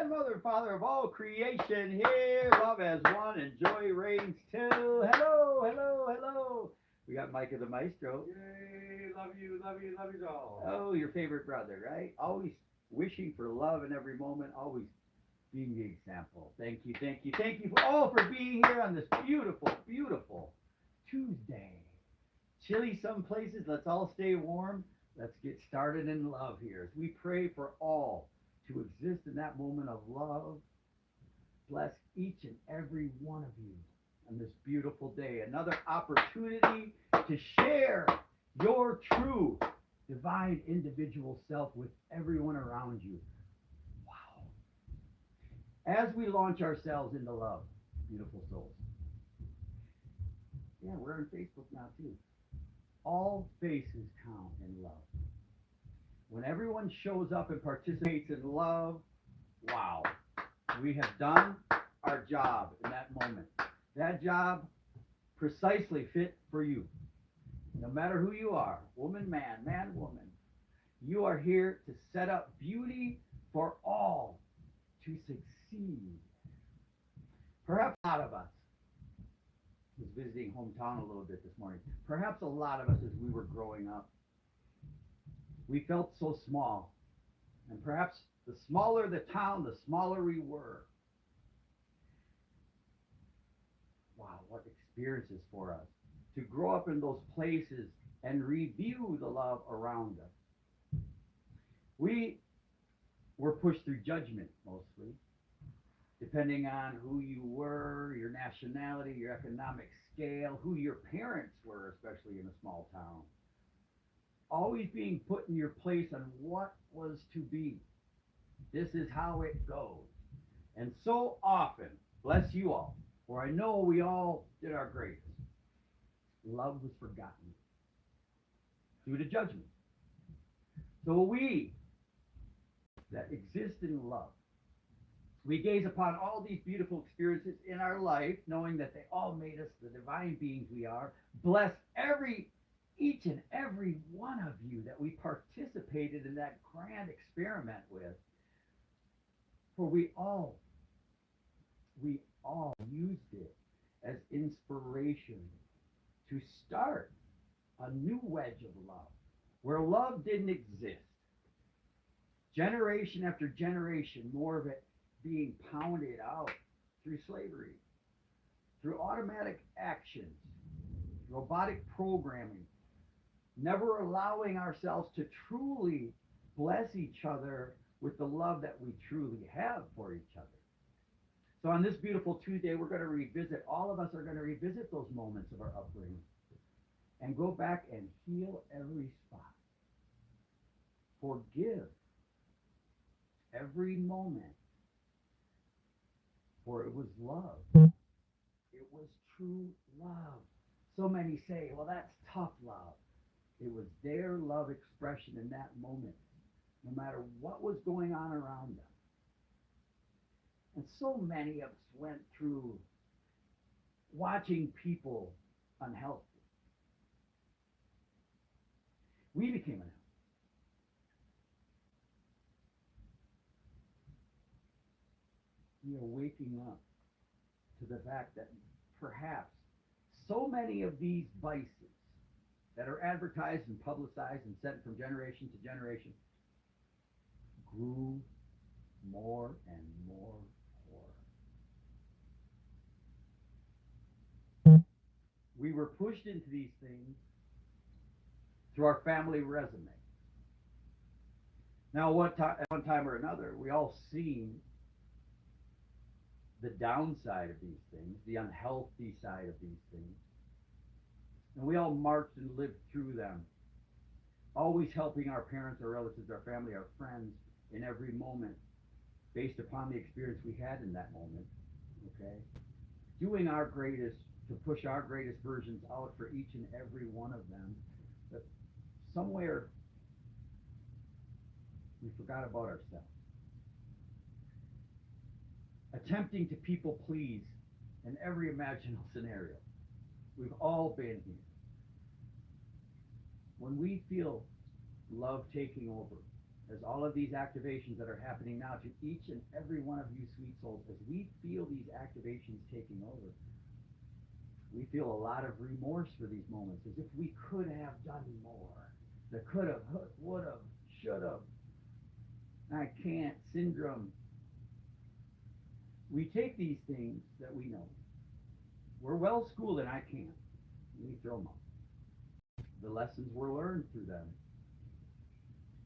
God, Mother, Father of all creation, here, love as one, and joy reigns too. Hello, hello, hello. We got Micah the Maestro. Yay! Love you all. Oh, your favorite brother, right? Always wishing for love in every moment, always being the example. Thank you, thank you, thank you for all for being here on this beautiful, beautiful Tuesday. Chilly some places. Let's all stay warm. Let's get started in love here as we pray for all to exist in that moment of love. Bless each and every one of you on this beautiful day. Another opportunity to share your true divine individual self with everyone around you. Wow. As we launch ourselves into love, beautiful souls. Yeah, we're on Facebook now too. All faces count in love. When everyone shows up and participates in love, wow, we have done our job in that moment. That job precisely fit for you. No matter who you are, woman, man, woman, you are here to set up beauty for all to succeed. Perhaps a lot of us was visiting hometown a little bit this morning. Perhaps a lot of us, as we were growing up, we felt so small. And perhaps the smaller the town, the smaller we were. Wow, what experiences for us to grow up in those places and review the love around us. We were pushed through judgment mostly, depending on who you were, your nationality, your economic scale, who your parents were, especially in a small town. Always being put in your place on what was to be. This is how it goes. And so often, bless you all, for I know we all did our greatest. Love was forgotten due to judgment. So we that exist in love, we gaze upon all these beautiful experiences in our life, knowing that they all made us the divine beings we are. Bless each and every one of you that we participated in that grand experiment with. For we all used it as inspiration to start a new wedge of love where love didn't exist. Generation after generation, more of it being pounded out through slavery, through automatic actions, robotic programming, never allowing ourselves to truly bless each other with the love that we truly have for each other. So on this beautiful Tuesday, we're going to revisit, all of us are going to revisit those moments of our upbringing and go back and heal every spot. Forgive every moment, for it was love. It was true love. So many say, well, that's tough love. It was their love expression in that moment, no matter what was going on around them. And so many of us went through watching people unhealthy. We became unhealthy. We are waking up to the fact that perhaps so many of these vices that are advertised and publicized and sent from generation to generation grew more and more horror. We were pushed into these things through our family resume. Now, at one time or another, we all seen the downside of these things, the unhealthy side of these things. And we all marched and lived through them, always helping our parents, our relatives, our family, our friends in every moment based upon the experience we had in that moment, okay? Doing our greatest to push our greatest versions out for each and every one of them. But somewhere we forgot about ourselves. Attempting to people please in every imaginable scenario. We've all been here. When we feel love taking over, There's all of these activations that are happening now to each and every one of you sweet souls. As we feel these activations taking over, we feel a lot of remorse for these moments, as if we could have done more. The could have, would have, should have, I can't syndrome. We take these things that we know. We're well schooled in I can't. We throw them up. The lessons were learned through them.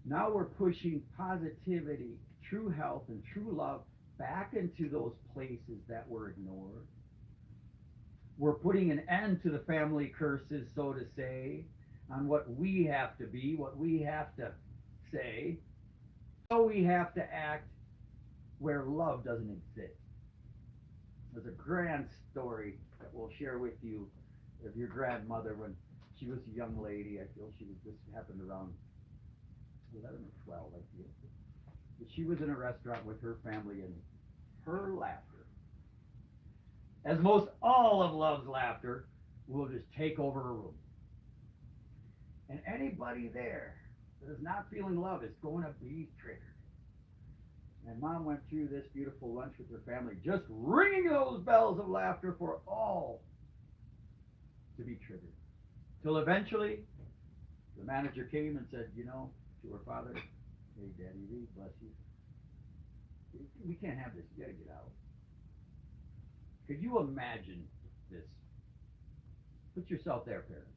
Now we're pushing positivity, true health, and true love back into those places that were ignored. We're putting an end to the family curses, so to say, on what we have to be, what we have to say, how we have to act where love doesn't exist. There's a grand story that we'll share with you of your grandmother when she was a young lady. I feel this happened around 11 or 12, I feel. But she was in a restaurant with her family, and her laughter, as most all of love's laughter, will just take over a room. And anybody there that is not feeling love is going to be triggered. And Mom went through this beautiful lunch with her family, just ringing those bells of laughter for all to be triggered. Till eventually, the manager came and said, to her father, "Hey, Daddy Lee, bless you. We can't have this. You got to get out." Could you imagine this? Put yourself there, parents.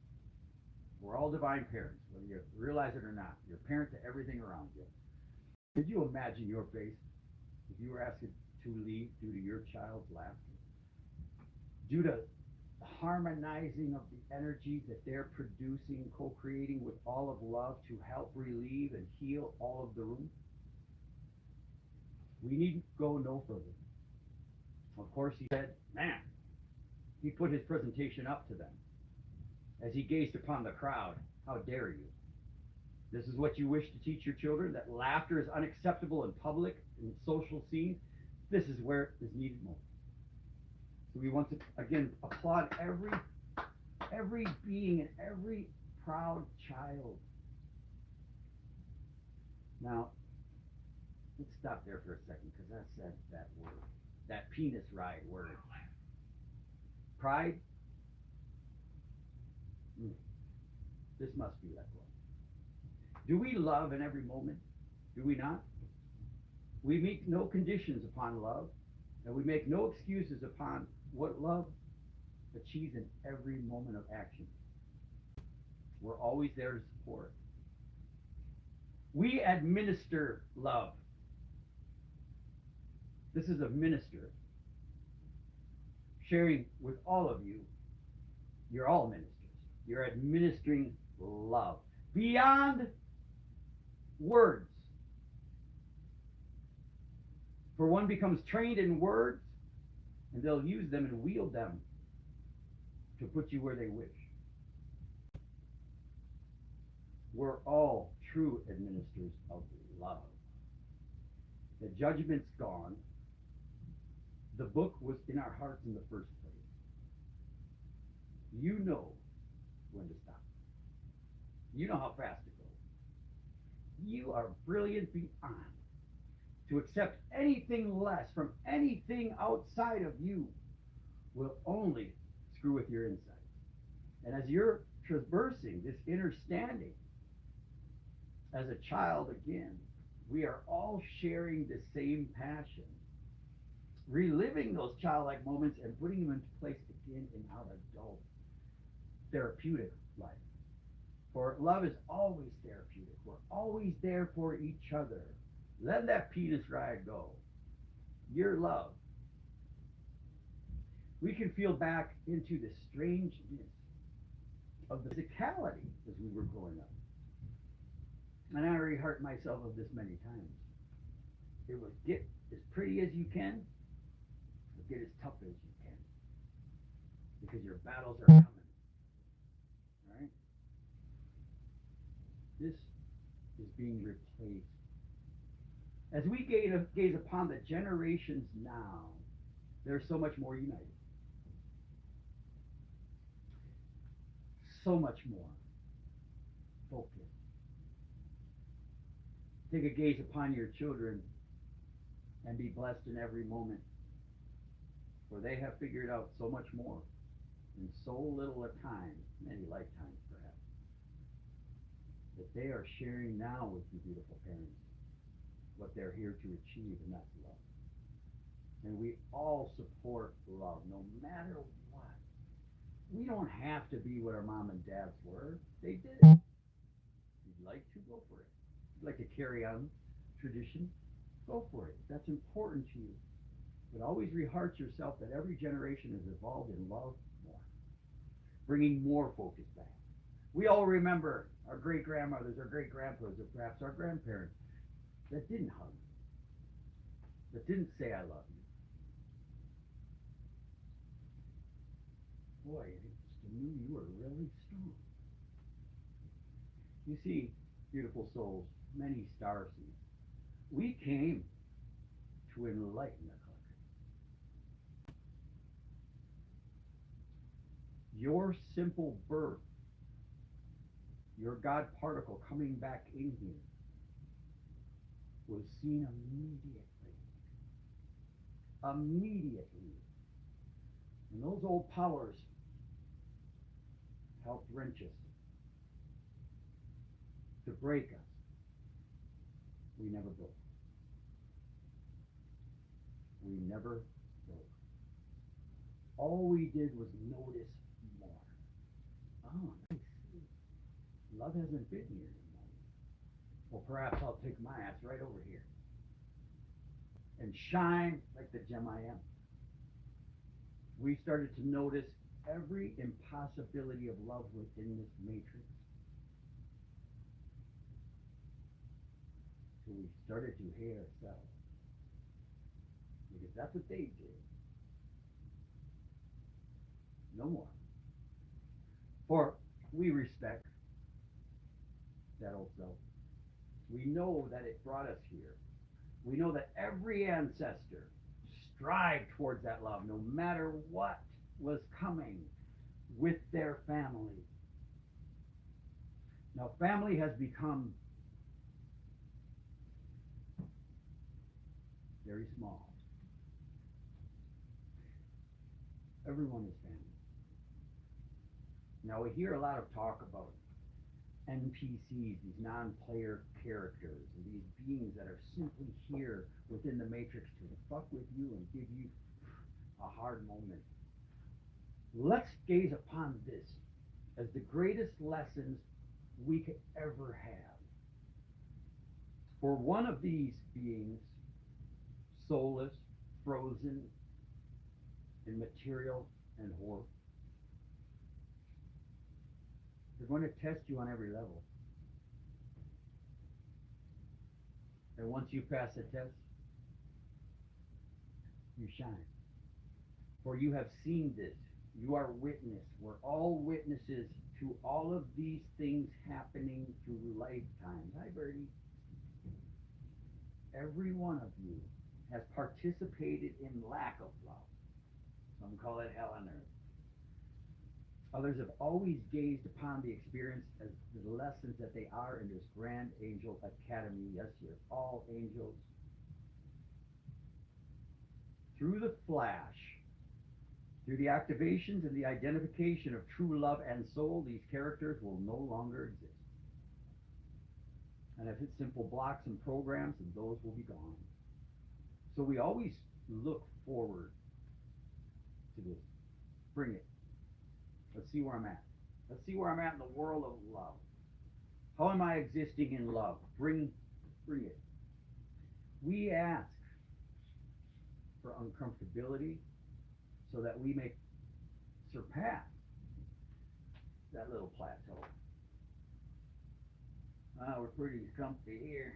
We're all divine parents, whether you realize it or not. You're a parent to everything around you. Could you imagine your face if you were asked to leave due to your child's laughter? Due to the harmonizing of the energies that they're producing, co-creating with all of love to help relieve and heal all of the room? We need go no further. Of course, he said, man, he put his presentation up to them. As he gazed upon the crowd, how dare you? This is what you wish to teach your children, that laughter is unacceptable in public, in social scenes? This is where it is needed most. So we want to, again, applaud every being and every proud child. Now, let's stop there for a second, because I said that word, that penis ride word. Pride? This must be let go. Do we love in every moment? Do we not? We make no conditions upon love, and we make no excuses upon what love achieves in every moment of action. We're always there to support. We administer love. This is a minister sharing with all of you. You're all ministers. You're administering love beyond words. For one becomes trained in words, and they'll use them and wield them to put you where they wish. We're all true administrators of love. The judgment's gone. The book was in our hearts in the first place. You know when to stop. You know how fast to go. You are brilliant beyond. To accept anything less from anything outside of you will only screw with your insight. And as you're traversing this inner standing, as a child again, we are all sharing the same passion, reliving those childlike moments and putting them into place again in our adult therapeutic life. For love is always therapeutic. We're always there for each other. Let that penis ride go. Your love. We can feel back into the strangeness of the physicality as we were growing up. And I already hurt myself of this many times. It was get as pretty as you can, or get as tough as you can. Because your battles are coming. Alright? This is being replaced. As we gaze upon the generations now, they're so much more united. So much more focused. Take a gaze upon your children and be blessed in every moment, for they have figured out so much more in so little a time, many lifetimes perhaps, that they are sharing now with you, beautiful parents, what they're here to achieve, and that's love. And we all support love, no matter what. We don't have to be what our mom and dads were. They did it. If you'd like to, go for it. If you'd like to carry on tradition, go for it. That's important to you. But always rehearse yourself that every generation has evolved in love more, bringing more focus back. We all remember our great grandmothers, our great grandfathers, or perhaps our grandparents that didn't hug, that didn't say I love you. Boy, I just knew you were really strong. You see, beautiful souls, many star seeds, we came to enlighten the country. Your simple birth, your God particle coming back in here, was seen immediately. Immediately. And those old powers helped wrench us, to break us. We never broke. We never broke. All we did was notice more. Oh, I see. Love hasn't been here anymore. Well, perhaps I'll take my ass right over here and shine like the gem I am. We started to notice every impossibility of love within this matrix. So we started to hate ourselves. Because that's what they did. No more. For we respect that old self. We know that it brought us here. We know that every ancestor strived towards that love, no matter what was coming with their family. Now, family has become very small. Everyone is family. Now, we hear a lot of talk about NPCs, these non-player characters, and these beings that are simply here within the Matrix to fuck with you and give you a hard moment. Let's gaze upon this as the greatest lessons we could ever have. For one of these beings, soulless, frozen in material and horror, they're going to test you on every level. And once you pass the test, you shine. For you have seen this. You are witness. We're all witnesses to all of these things happening through lifetimes. Hi, Birdie. Every one of you has participated in lack of love. Some call it hell on earth. Others have always gazed upon the experience as the lessons that they are in this grand angel academy. Yes, you're all angels. Through the flash, through the activations and the identification of true love and soul, these characters will no longer exist. And I've hit simple blocks and programs, and those will be gone. So we always look forward to this. Bring it. Let's see where I'm at. Let's see where I'm at in the world of love. How am I existing in love? Bring it. We ask for uncomfortability so that we may surpass that little plateau. We're pretty comfy here.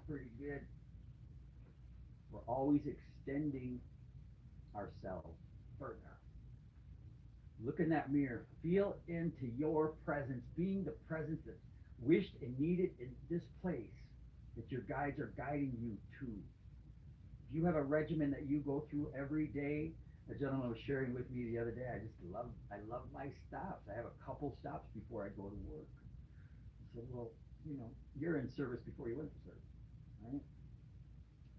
Pretty good. We're always extending ourselves further. Look in that mirror. Feel into your presence, being the presence that's wished and needed in this place that your guides are guiding you to. If you have a regimen that you go through every day, a gentleman was sharing with me the other day, I love my stops. I have a couple stops before I go to work. I said, well, you're in service before you went to service. right?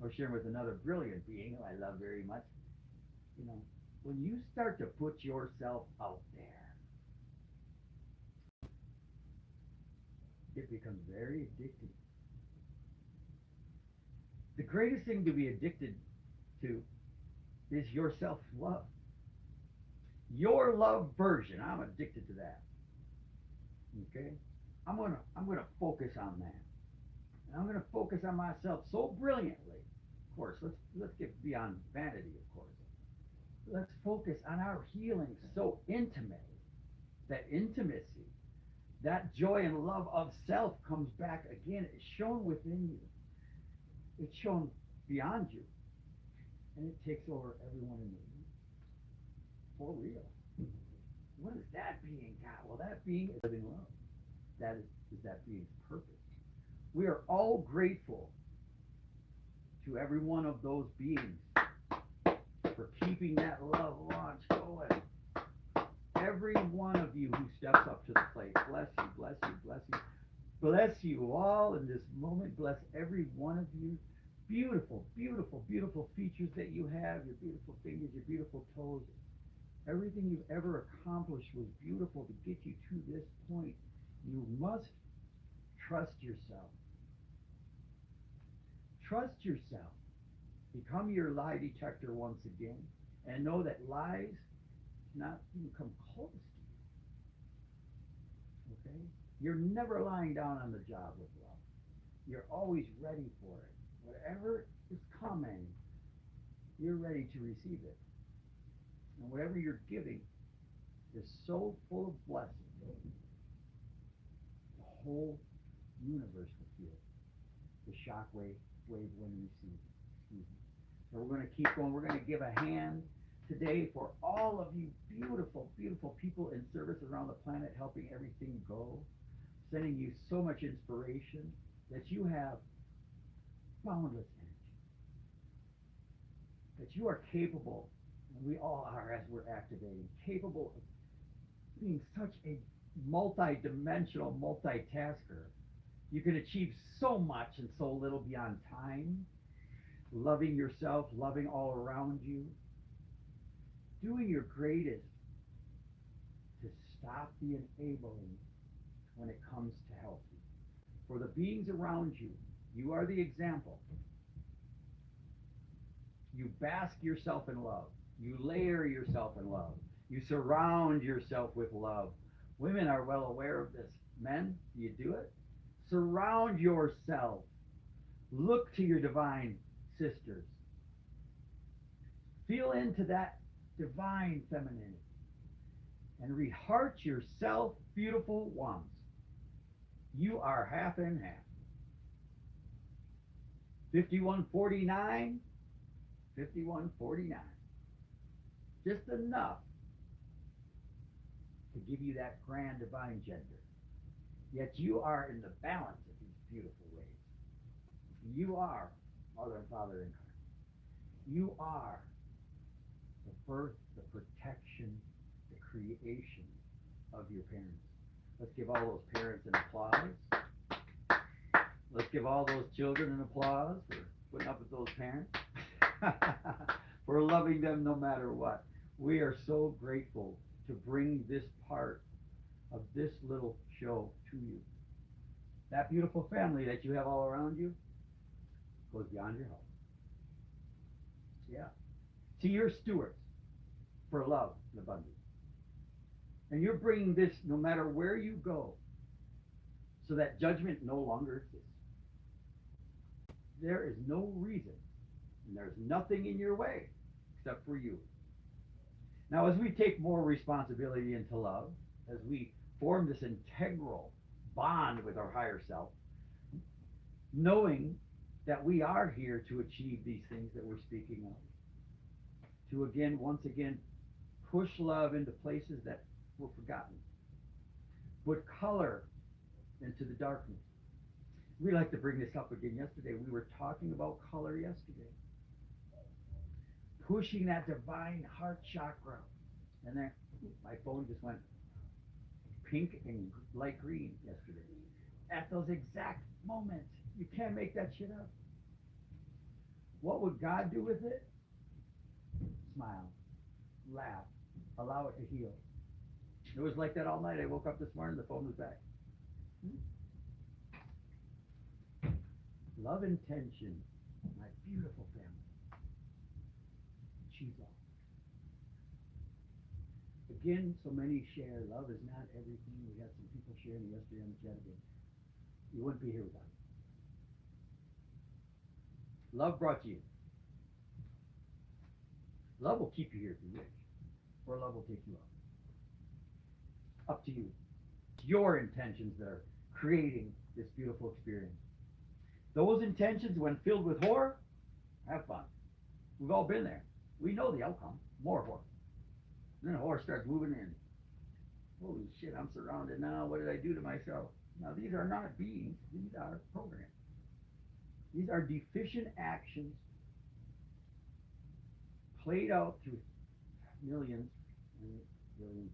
I was sharing with another brilliant being who I love very much. You know, when you start to put yourself out there, it becomes very addictive. The greatest thing to be addicted to is your self love. Your love version. I'm addicted to that. Okay? I'm gonna focus on that. And I'm gonna focus on myself so brilliantly. Of course, let's get beyond vanity, of course. Let's focus on our healing so intimately. That intimacy, that joy and love of self comes back again. It's shown within you. It's shown beyond you. And it takes over everyone in the room. For real. What is that being, God? Well, that being is living love. That is that being's purpose. We are all grateful to every one of those beings for keeping that love launch going. Every one of you who steps up to the plate, bless you, bless you, bless you. Bless you all in this moment. Bless every one of you. Beautiful, beautiful, beautiful features that you have, your beautiful fingers, your beautiful toes. Everything you've ever accomplished was beautiful to get you to this point. You must trust yourself. Trust yourself. Become your lie detector once again, and know that lies not even come close to you. Okay? You're never lying down on the job with love. You're always ready for it. Whatever is coming, you're ready to receive it. And whatever you're giving is so full of blessing. The whole universe will feel the shock wave when you receive it. Excuse me. So we're going to keep going. We're going to give a hand today for all of you beautiful, beautiful people in service around the planet, helping everything go, sending you so much inspiration that you have boundless energy, that you are capable, and we all are as we're activating, capable of being such a multi-dimensional multitasker. You can achieve so much in so little beyond time, loving yourself, loving all around you, doing your greatest to stop the enabling when it comes to help you. For the beings around you, you are the example. You bask yourself in love. You layer yourself in love. You surround yourself with love. Women are well aware of this. Men, do you do it? Surround yourself. Look to your divine sisters. Feel into that divine femininity. And reheart yourself, beautiful ones. You are half and half. 5149, 5149. Just enough to give you that grand divine gender. Yet you are in the balance of these beautiful ways. You are Mother and Father incarnate. You are the birth, the protection, the creation of your parents. Let's give all those parents an applause. Let's give all those children an applause for putting up with those parents, for loving them no matter what. We are so grateful to bring this part of this little show to you. That beautiful family that you have all around you goes beyond your help. Yeah. See, you're stewards for love and abundance. And you're bringing this no matter where you go, so that judgment no longer exists. There is no reason, and there's nothing in your way except for you. Now, as we take more responsibility into love, as we form this integral bond with our higher self, knowing that we are here to achieve these things that we're speaking of, to again, once again, push love into places that were forgotten, put color into the darkness. We like to bring this up again. Yesterday, we were talking about color yesterday. Pushing that divine heart chakra. And then my phone just went pink and light green yesterday. At those exact moments. You can't make that shit up. What would God do with it? Smile, laugh, allow it to heal. It was like that all night. I woke up this morning, the phone was back. Love intention, my beautiful family. Choose love. Again, so many share love is not everything. We had some people sharing yesterday on the jet again. You wouldn't be here without it. Love brought you. Love will keep you here if you wish, or love will take you up. Up to you. It's your intentions that are creating this beautiful experience. Those intentions, when filled with horror, have fun. We've all been there. We know the outcome. More horror. And then horror starts moving in. Holy shit, I'm surrounded now. What did I do to myself? Now, these are not beings. These are programs. These are deficient actions played out through millions and billions,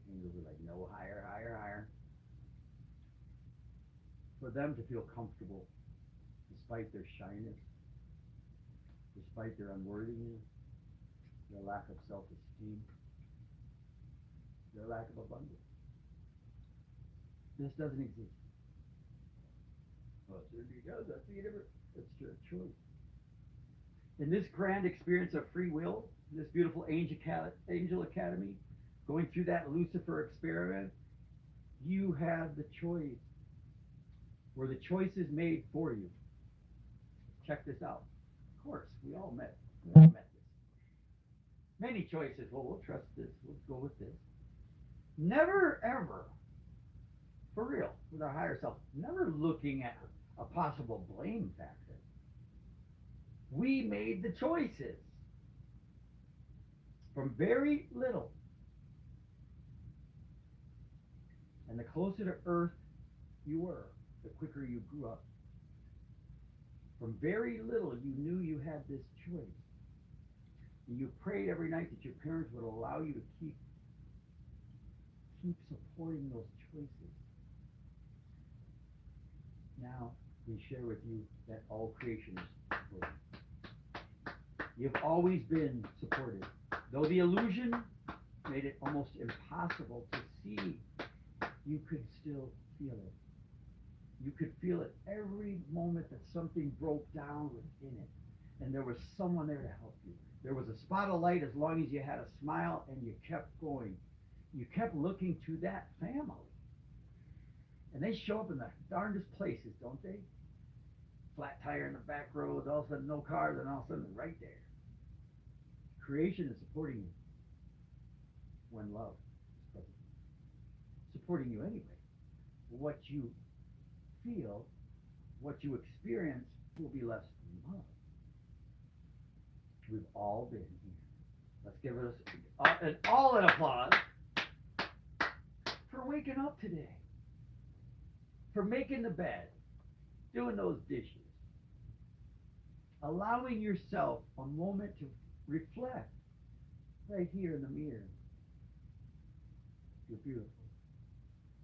angels are like, no, higher, higher, higher. For them to feel comfortable despite their shyness, despite their unworthiness, their lack of self-esteem, their lack of abundance. This doesn't exist. Well, it certainly does. That's the universe. It's your choice. In this grand experience of free will, this beautiful angel academy, going through that Lucifer experiment, you have the choice, where the choice is made for you. Check this out. Of course, we all met this. Many choices. Well, we'll trust this. We'll go with this. Never, ever, for real, with our higher self, never looking at a possible blame factor. We made the choices from very little. And the closer to earth you were, the quicker you grew up. From very little, you knew you had this choice. And you prayed every night that your parents would allow you to keep supporting those choices. Now, we share with you that all creation is supported. You've always been supported. Though the illusion made it almost impossible to see, you could still feel it. You could feel it every moment that something broke down within it. And there was someone there to help you. There was a spot of light as long as you had a smile and you kept going. You kept looking to that family. And they show up in the darndest places, don't they? Flat tire in the back road, all of a sudden no cars, and all of a sudden right there. Creation is supporting you when love is present. Supporting you anyway. What you feel, what you experience will be less than love. We've all been here. Let's give us an applause for waking up today, for making the bed, doing those dishes, allowing yourself a moment to reflect right here in the mirror. You're beautiful.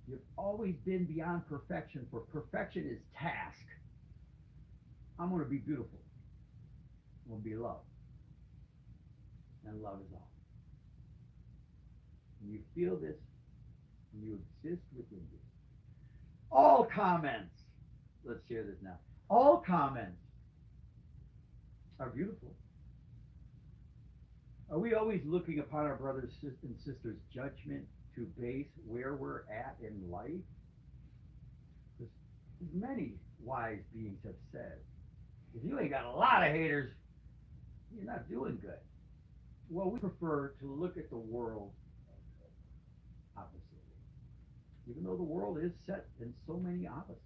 You've always been beyond perfection, for perfection is task. I'm going to be beautiful. I'm going to be love. And love is all. And you feel this, and you exist within this. All comments, let's share this now. All comments are beautiful. Are we always looking upon our brothers and sisters' judgment to base where we're at in life? As many wise beings have said, if you ain't got a lot of haters, you're not doing good. Well, we prefer to look at the world oppositely, even though the world is set in so many opposites.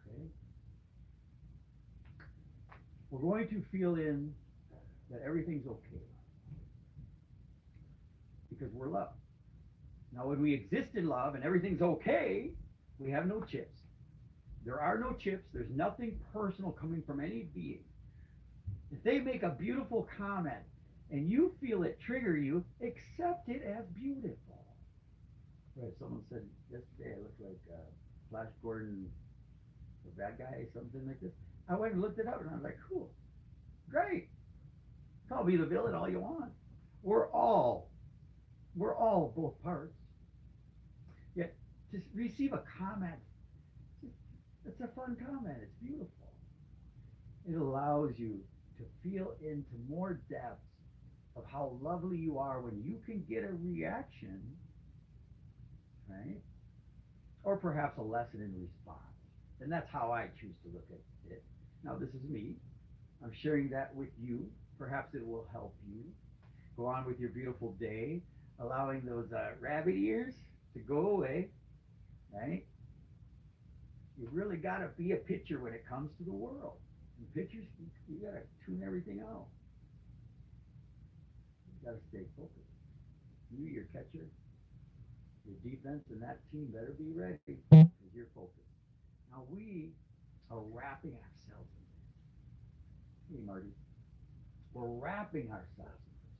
Okay? We're going to feel in that everything's okay because we're love. Now, when we exist in love and everything's okay, we have no chips. There are no chips. There's nothing personal coming from any being. If they make a beautiful comment and you feel it trigger you, accept it as beautiful. Right, someone said yesterday I look like Flash Gordon, the bad guy, something like this. I went and looked it up, and I was like, cool, great. Call me the villain all you want. We're all, we're all both parts. Yet to receive a comment, it's a fun comment. It's beautiful. It allows you to feel into more depths of how lovely you are when you can get a reaction, right? Or perhaps a lesson in response. And that's how I choose to look at it. Now, this is me. I'm sharing that with you. Perhaps it will help you go on with your beautiful day, allowing those rabbit ears to go away, right? You really got to be a pitcher when it comes to the world. And pitchers, you got to tune everything out. You got to stay focused. You, your catcher, your defense, and that team better be ready because you're focused. Now we are wrapping ourselves in this. Hey, Marty. We're wrapping ourselves in this.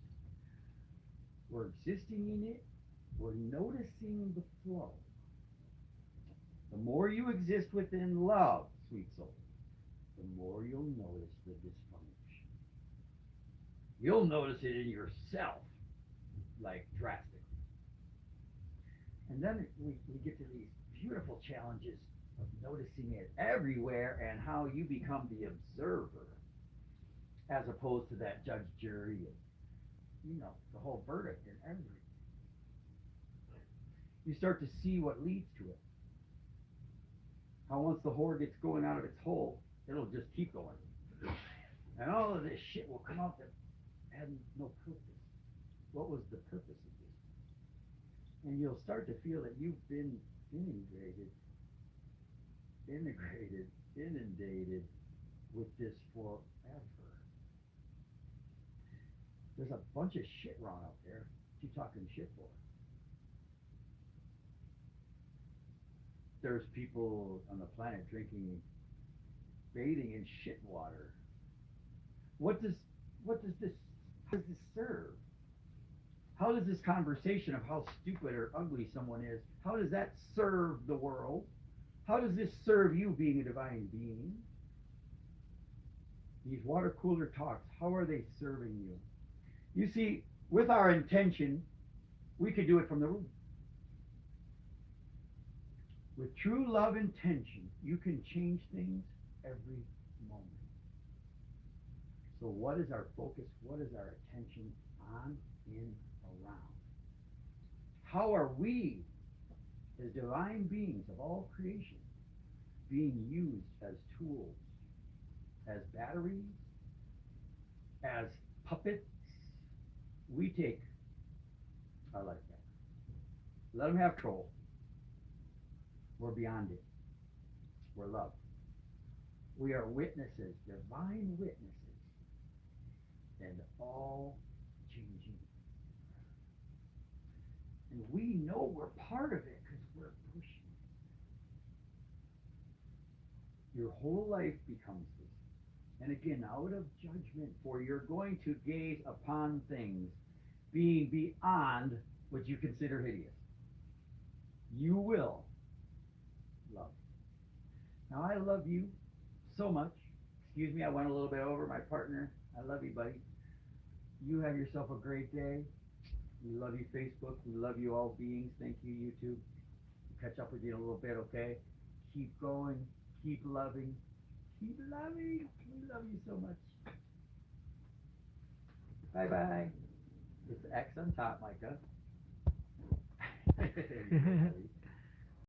We're existing in it. We're noticing the flow. The more you exist within love, sweet soul, the more you'll notice the dysfunction. You'll notice it in yourself, like drastically. And then we get to these beautiful challenges of noticing it everywhere and how you become the observer as opposed to that judge, jury, and, the whole verdict and everything. You start to see what leads to it. How once the whore gets going out of its hole, it'll just keep going. And all of this shit will come out that had no purpose. What was the purpose of this? And you'll start to feel that you've been inundated with this forever. There's a bunch of shit wrong out there. What you talking shit for? There's people on the planet bathing in shit water. What does this serve? How does this conversation of how stupid or ugly someone is, how does that serve the world? How does this serve you being a divine being? These water cooler talks, how are they serving you? You see, with our intention, we could do it from the root. With true love intention, you can change things every moment. So what is our focus? What is our attention on, in, around? How are we, as divine beings of all creation, being used as tools, as batteries, as puppets? We take our life back. Let them have control. We're beyond it. We're love. We are witnesses, divine witnesses, and all changing. And we know we're part of it because we're pushing it. Your whole life becomes this. And again, out of judgment, for you're going to gaze upon things being beyond what you consider hideous. You will love. Now, I love you so much. Excuse me, I went a little bit over my partner. I love you, buddy. You have yourself a great day. We love you, Facebook. We love you, all beings. Thank you, YouTube. We'll catch up with you in a little bit, okay? Keep going. Keep loving. Keep loving. We love you so much. Bye-bye. It's X on top, Micah.